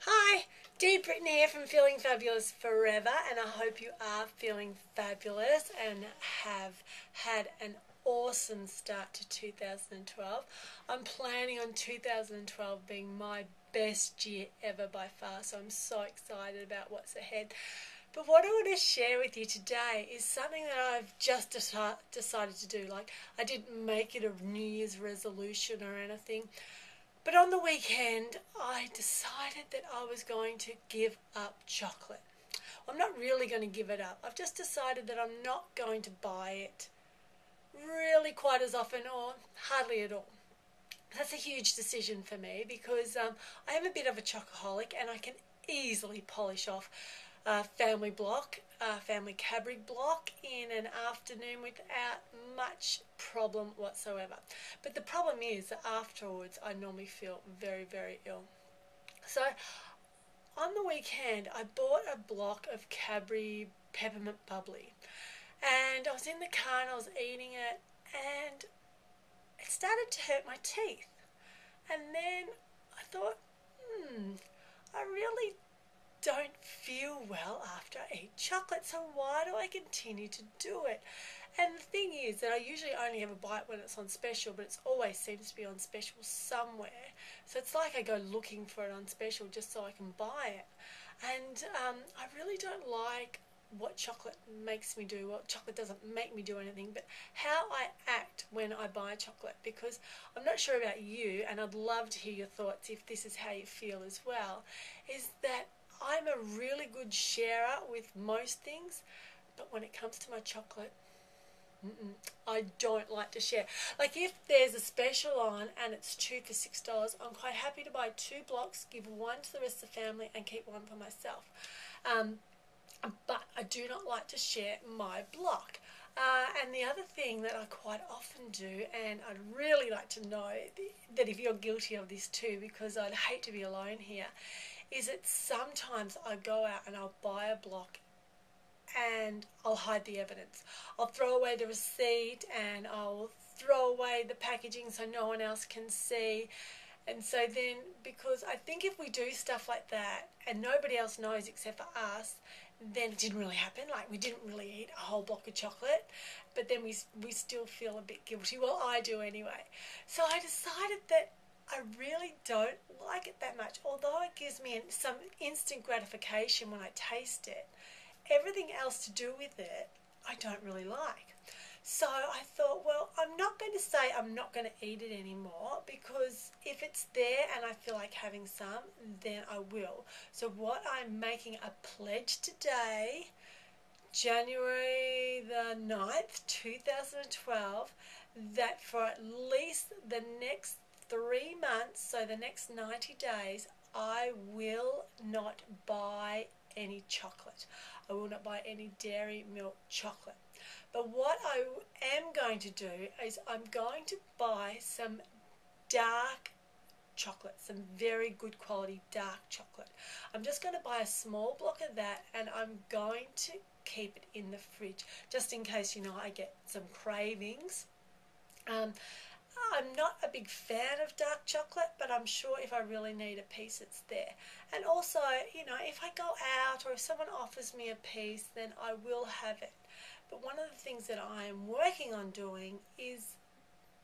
Hi, Dee Britton here from Feeling Fabulous Forever, and I hope you are feeling fabulous and have had an awesome start to 2012. I'm planning on 2012 being my best year ever by far, so I'm so excited about what's ahead. But what I want to share with you today is something that I've just decided to do. Like, I didn't make it a New Year's resolution or anything. But on the weekend, I decided that I was going to give up chocolate. I'm not really going to give it up. I've just decided that I'm not going to buy it really quite as often or hardly at all. That's a huge decision for me because I am a bit of a chocoholic and I can easily polish off a family Cadbury block in an afternoon without much problem whatsoever. But the problem is that afterwards I normally feel very, very ill. So on the weekend I bought a block of Cadbury peppermint bubbly and I was in the car and I was eating it and it started to hurt my teeth. And then I thought, I really don't feel well after I eat chocolate, so why do I continue to do it? And the thing is that I usually only have a bite when it's on special, but it always seems to be on special somewhere. So it's like I go looking for it on special just so I can buy it. And I really don't like what chocolate makes me do. Well, chocolate doesn't make me do anything, but how I act when I buy chocolate, because I'm not sure about you, and I'd love to hear your thoughts if this is how you feel as well, is that I'm a really good sharer with most things, but when it comes to my chocolate, I don't like to share. Like if there's a special on and it's 2 for $6, I'm quite happy to buy 2 blocks, give one to the rest of the family and keep one for myself. But I do not like to share my block. And the other thing that I quite often do, and I'd really like to know that if you're guilty of this too, because I'd hate to be alone here, is that sometimes I go out and I'll buy a block and I'll hide the evidence. I'll throw away the receipt and I'll throw away the packaging so no one else can see. And so then, because I think if we do stuff like that and nobody else knows except for us, then it didn't really happen. Like, we didn't really eat a whole block of chocolate, but then we still feel a bit guilty. Well, I do anyway. So I decided that I really don't like it that much. Although it gives me some instant gratification when I taste it, everything else to do with it, I don't really like. So I thought, well, I'm not going to say I'm not going to eat it anymore, because if it's there and I feel like having some, then I will. So what I'm making a pledge today, January the 9th, 2012, that for at least the next 3 months, so the next 90 days, I will not buy any chocolate. I will not buy any dairy milk chocolate. But what I am going to do is I'm going to buy some dark chocolate, some very good quality dark chocolate. I'm just going to buy a small block of that and I'm going to keep it in the fridge just in case, I get some cravings. I'm not a big fan of dark chocolate, but I'm sure if I really need a piece, it's there. And also, if I go out or if someone offers me a piece, then I will have it. But one of the things that I am working on doing is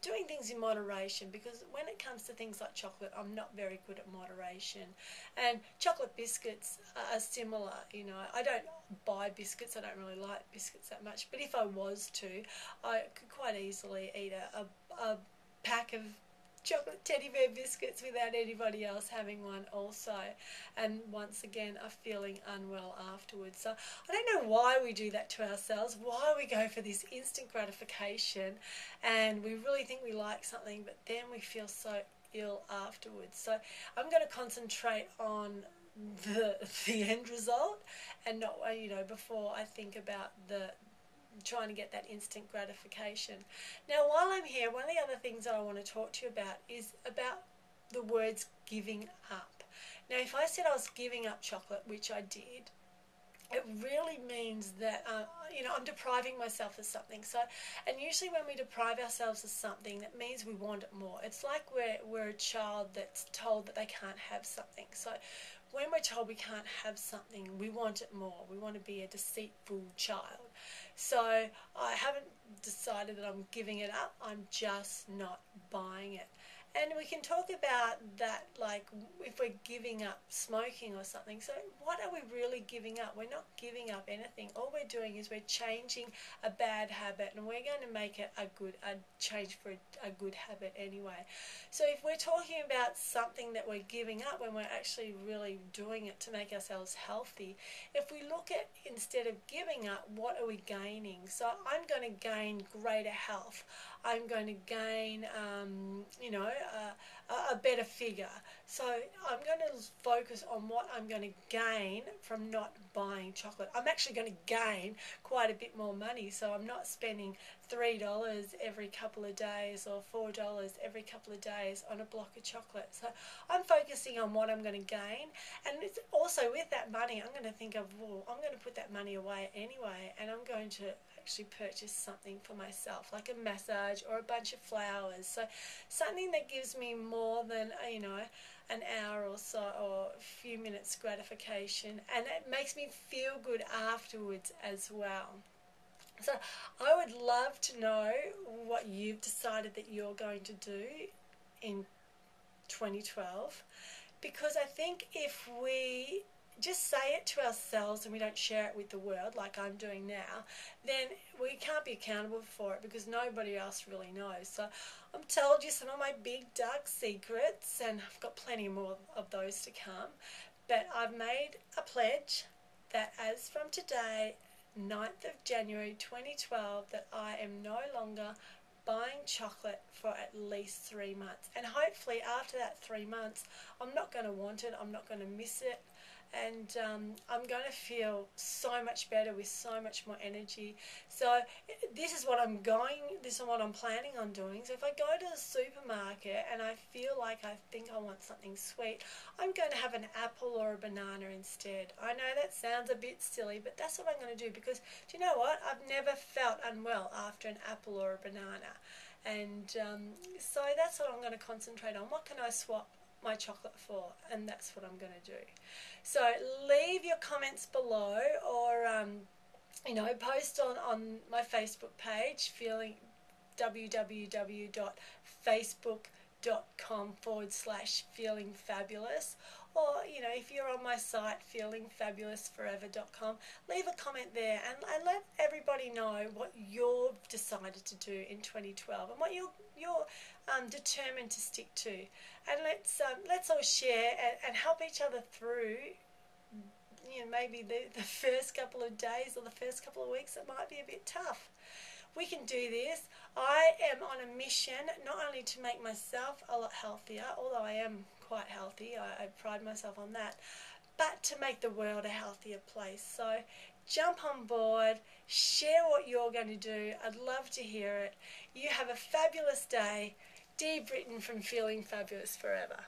doing things in moderation, because when it comes to things like chocolate, I'm not very good at moderation. And chocolate biscuits are similar. I don't buy biscuits. I don't really like biscuits that much. But if I was to, I could quite easily eat a pack of chocolate teddy bear biscuits without anybody else having one also, and once again are feeling unwell afterwards. So I don't know why we do that to ourselves, why we go for this instant gratification and we really think we like something, but then we feel so ill afterwards. So I'm going to concentrate on the end result and not before I think about trying to get that instant gratification. Now, while I'm here, one of the other things that I want to talk to you about is about the words giving up. Now, if I said I was giving up chocolate, which I did, it really means that, I'm depriving myself of something. So, and usually when we deprive ourselves of something, that means we want it more. It's like we're a child that's told that they can't have something. So when we're told we can't have something, we want it more. We want to be a deceitful child. So I haven't decided that I'm giving it up. I'm just not buying it. And we can talk about that, like if we're giving up smoking or something. So what are we really giving up? We're not giving up anything. All we're doing is we're changing a bad habit, and we're going to make it a change for a good habit anyway. So if we're talking about something that we're giving up when we're actually really doing it to make ourselves healthy, if we look at, instead of giving up, what are we gaining? So I'm going to gain greater health. I'm going to gain, a better figure. So I'm going to focus on what I'm going to gain from not buying chocolate. I'm actually going to gain quite a bit more money. So I'm not spending $3 every couple of days or $4 every couple of days on a block of chocolate. So I'm focusing on what I'm going to gain. And it's also with that money, I'm going to think of, well, I'm going to put that money away anyway, and I'm going to actually purchase something for myself, like a massage or a bunch of flowers. So something that gives me more than, an hour or so, or a few minutes gratification, and it makes me feel good afterwards as well. So I would love to know what you've decided that you're going to do in 2012, because I think if we just say it to ourselves and we don't share it with the world like I'm doing now, then we can't be accountable for it, because nobody else really knows. So I've told you some of my big dark secrets, and I've got plenty more of those to come, but I've made a pledge that as from today, 9th of January 2012, that I am no longer buying chocolate for at least 3 months. And hopefully after that 3 months, I'm not going to want it, I'm not going to miss it, and I'm going to feel so much better with so much more energy. So this is what I'm planning on doing. So if I go to the supermarket and I feel like I think I want something sweet, I'm going to have an apple or a banana instead. I know that sounds a bit silly, but that's what I'm going to do, because do you know what? I've never felt unwell after an apple or a banana. And so that's what I'm going to concentrate on. What can I swap my chocolate for? And that's what I'm going to do. So leave your comments below, or post on my Facebook page, www.facebook.com/feelingfabulous, or if you're on my site, feelingfabulousforever.com, leave a comment there, and let everybody know what you've decided to do in 2012 and what you're determined to stick to. And let's all share and help each other through maybe the first couple of days or the first couple of weeks that might be a bit tough. We can do this. I am on a mission not only to make myself a lot healthier, although I am quite healthy, I pride myself on that, but to make the world a healthier place. So jump on board, share what you're going to do. I'd love to hear it. You have a fabulous day. Dear Britton from Feeling Fabulous Forever.